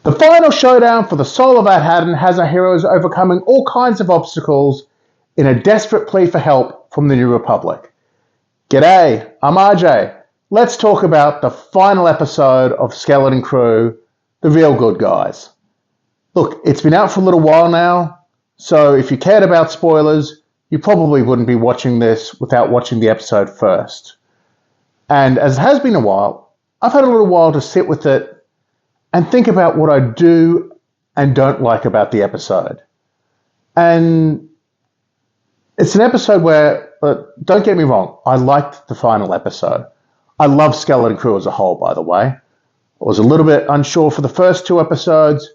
The final showdown for the soul of Adhaddon has our heroes overcoming all kinds of obstacles in a desperate plea for help from the New Republic. G'day, I'm RJ. Let's talk about the final episode of Skeleton Crew, The Real Good Guys. Look, it's been out for a little while now, so if you cared about spoilers, you probably wouldn't be watching this without watching the episode first. And as it has been a while, I've had a little while to sit with it and think about what I do and don't like about the episode. And it's an episode where, don't get me wrong, I liked the final episode. I love Skeleton Crew as a whole, by the way. I was a little bit unsure for the first two episodes.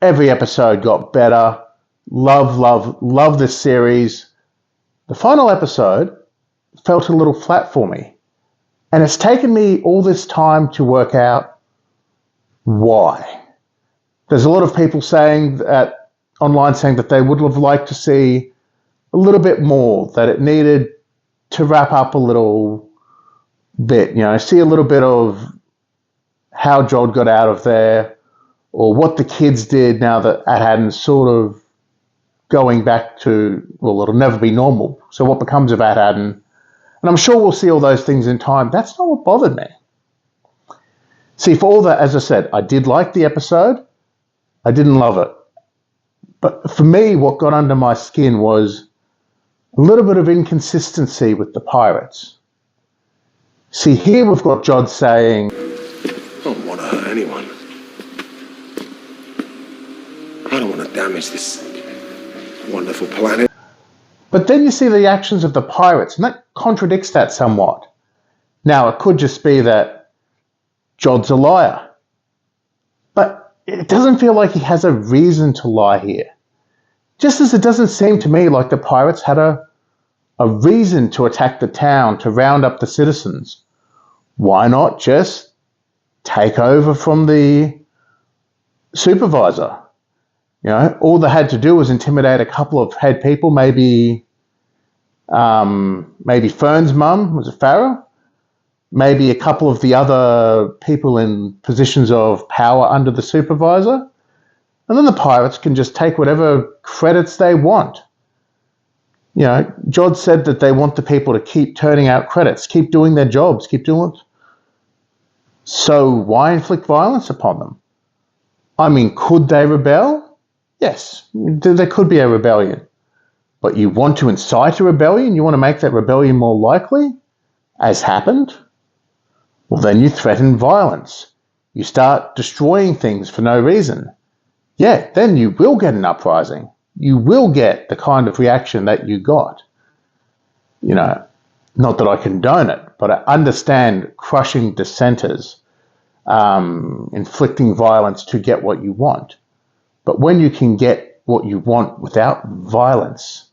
Every episode got better. Love this series. The final episode felt a little flat for me. And it's taken me all this time to work out why. There's a lot of people saying that online saying that they would have liked to see a little bit more, that it needed to wrap up a little bit, see a little bit of how Jod got out of there or what the kids did now that Adhaddon's sort of going back to, well, it'll never be normal. So what becomes of Adhaddon? And I'm sure we'll see all those things in time. That's not what bothered me. See, for all that, as I said, I did like the episode. I didn't love it. But for me, what got under my skin was a little bit of inconsistency with the pirates. See, here we've got Jod saying, I don't want to hurt anyone. I don't want to damage this wonderful planet. But then you see the actions of the pirates, and that contradicts that somewhat. Now, it could just be that Jod's a liar. But it doesn't feel like he has a reason to lie here. Just as it doesn't seem to me like the pirates had a reason to attack the town, to round up the citizens. Why not just take over from the supervisor? All they had to do was intimidate a couple of head people, maybe Fern's mum, was it Farah? Maybe a couple of the other people in positions of power under the supervisor. And then the pirates can just take whatever credits they want. Jod said that they want the people to keep turning out credits, keep doing their jobs, keep doing it. So why inflict violence upon them? I mean, could they rebel? Yes, there could be a rebellion. But you want to incite a rebellion? You want to make that rebellion more likely, as happened? Well, then you threaten violence. You start destroying things for no reason. Yeah, then you will get an uprising. You will get the kind of reaction that you got. Not that I condone it, but I understand crushing dissenters, inflicting violence to get what you want. But when you can get what you want without violence,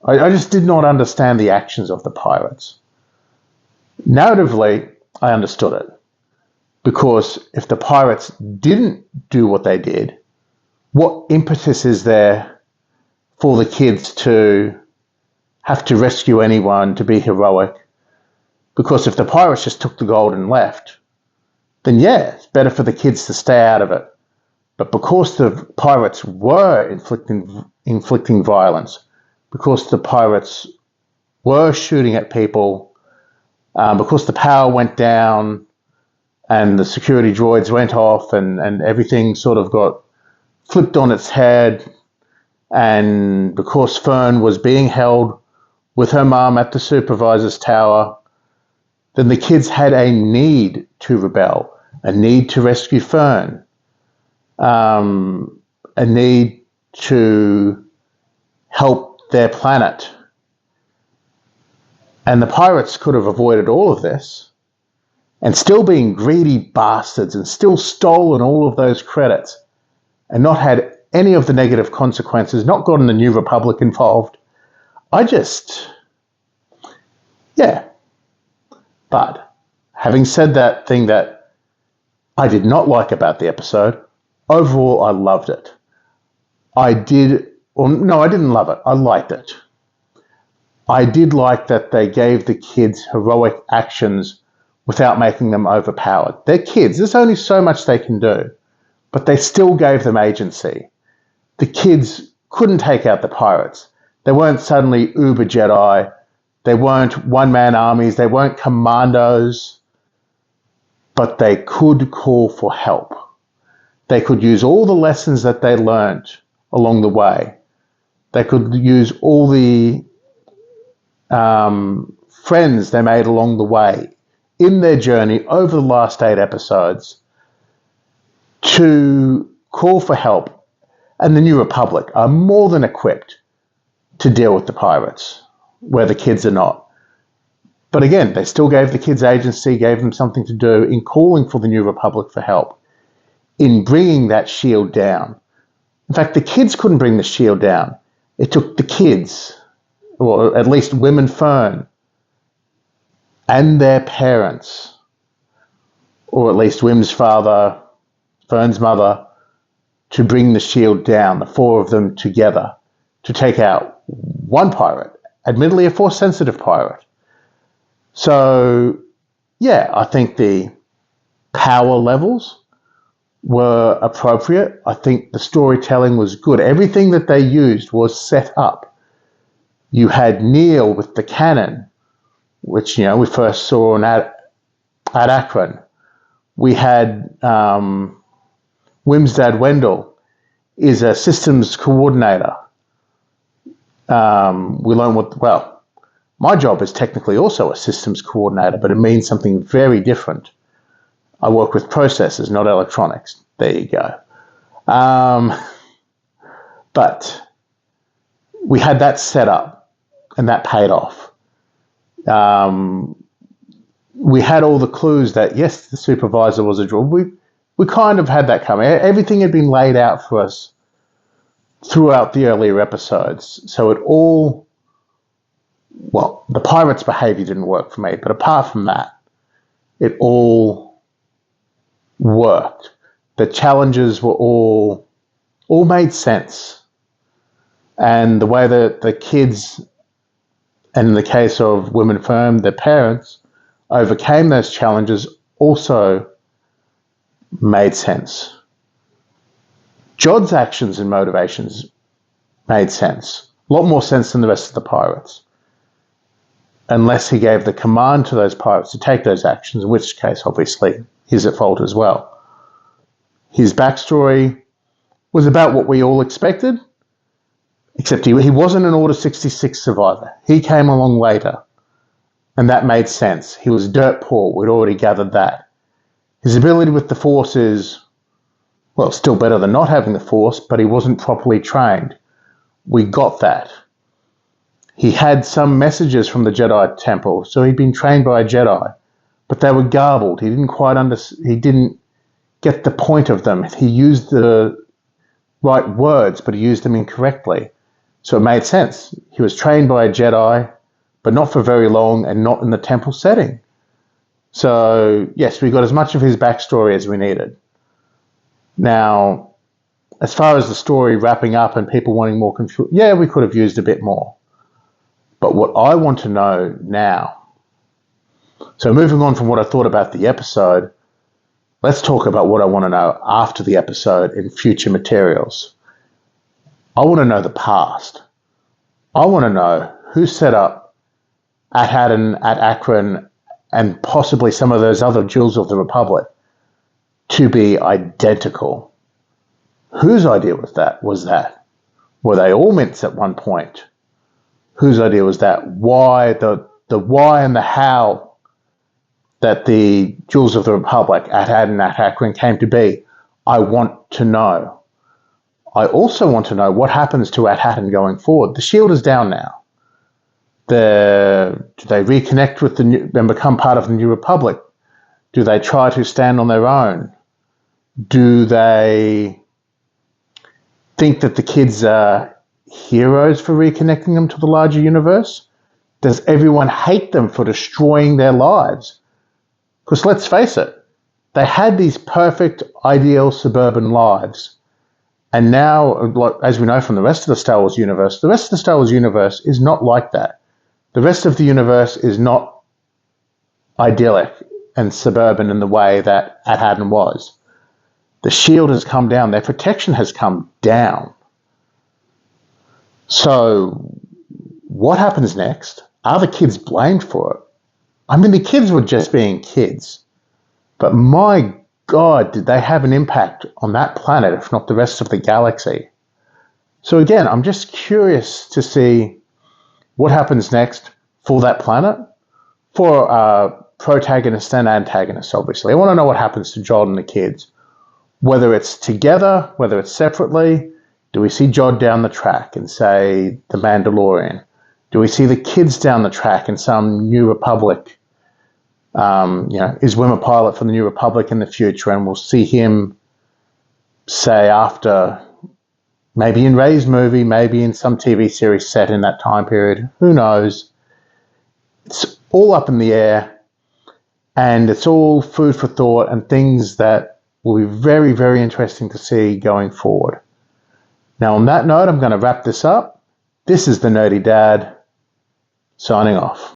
I just did not understand the actions of the pirates. Narratively, I understood it. Because if the pirates didn't do what they did, what impetus is there for the kids to have to rescue anyone, to be heroic? Because if the pirates just took the gold and left, then yeah, it's better for the kids to stay out of it. But because the pirates were inflicting violence, because the pirates were shooting at people, because the power went down and the security droids went off and everything sort of got flipped on its head, and because Fern was being held with her mum at the supervisor's tower, then the kids had a need to rebel, a need to rescue Fern, a need to help their planet. And the pirates could have avoided all of this and still being greedy bastards and still stolen all of those credits and not had any of the negative consequences, not gotten the New Republic involved. Yeah. But having said that thing that I did not like about the episode, overall I loved it. I didn't love it. I liked it. I did like that they gave the kids heroic actions without making them overpowered. They're kids. There's only so much they can do but they still gave them agency. The kids couldn't take out the pirates. They weren't suddenly uber Jedi. They weren't one-man armies. They weren't commandos. But they could call for help. They could use all the lessons that they learned along the way. They could use all the friends they made along the way in their journey over the last 8 episodes to call for help. And the New Republic are more than equipped to deal with the pirates, where the kids are not. But again, they still gave the kids agency, gave them something to do in calling for the New Republic for help, in bringing that shield down. In fact, the kids couldn't bring the shield down. It took the kids, or at least Wim and Fern, and their parents, or at least Wim's father, Fern's mother, to bring the shield down, the 4 of them together, to take out one pirate, admittedly a Force-sensitive pirate. So, yeah, I think the power levels were appropriate. I think the storytelling was good. Everything that they used was set up. You had Neil with the cannon, which, you know, we first saw at Akron. We had Wim's dad, Wendell, is a systems coordinator. We learn my job is technically also a systems coordinator, but it means something very different. I work with processors, not electronics. There you go. But we had that set up, and that paid off. We had all the clues that, yes, the supervisor was a droid. We kind of had that coming. Everything had been laid out for us throughout the earlier episodes. So it all, well, the pirates' behavior didn't work for me, but apart from that, it all worked. The challenges were all made sense. And the way that the kids, and in the case of Wim and Fern, their parents, overcame those challenges also made sense. Jod's actions and motivations made sense. A lot more sense than the rest of the pirates. Unless he gave the command to those pirates to take those actions, in which case, obviously, he's at fault as well. His backstory was about what we all expected, except he wasn't an Order 66 survivor. He came along later, and that made sense. He was dirt poor. We'd already gathered that. His ability with the Force is, well, still better than not having the Force, but he wasn't properly trained. We got that. He had some messages from the Jedi Temple, so he'd been trained by a Jedi, but they were garbled. He didn't get the point of them. He used the right words, but he used them incorrectly. So it made sense. He was trained by a Jedi, but not for very long and not in the temple setting. So, yes, we got as much of his backstory as we needed. Now, as far as the story wrapping up and people wanting more control, yeah, we could have used a bit more. But what I want to know now, so moving on from what I thought about the episode, let's talk about what I want to know after the episode in future materials. I want to know the past. I want to know who set up at Haddon, at Akron, and possibly some of those other Jewels of the Republic to be identical. Whose idea was that? Were they all mints at one point? Whose idea was that? Why, the why and the how that the Jewels of the Republic at Haddon, at Akron came to be, I want to know. I also want to know what happens to At Haddon going forward. The shield is down now. Do they reconnect with and become part of the New Republic? Do they try to stand on their own? Do they think that the kids are heroes for reconnecting them to the larger universe? Does everyone hate them for destroying their lives? Because let's face it, they had these perfect, ideal suburban lives. And now, as we know from the rest of the Star Wars universe, the rest of the Star Wars universe is not like that. The rest of the universe is not idyllic and suburban in the way that At Haddon was. The shield has come down. Their protection has come down. So what happens next? Are the kids blamed for it? I mean, the kids were just being kids. But my God, did they have an impact on that planet, if not the rest of the galaxy? So again, I'm just curious to see what happens next for that planet, for protagonists and antagonists, obviously. I want to know what happens to Jod and the kids, whether it's together, whether it's separately. Do we see Jod down the track in, say, The Mandalorian? Do we see the kids down the track in some New Republic? Is Wim a pilot for the New Republic in the future, and we'll see him, say, after, maybe in Rey's movie, maybe in some TV series set in that time period. Who knows? It's all up in the air, and it's all food for thought and things that will be very, very interesting to see going forward. Now, on that note, I'm going to wrap this up. This is the Nerdy Dad, signing off.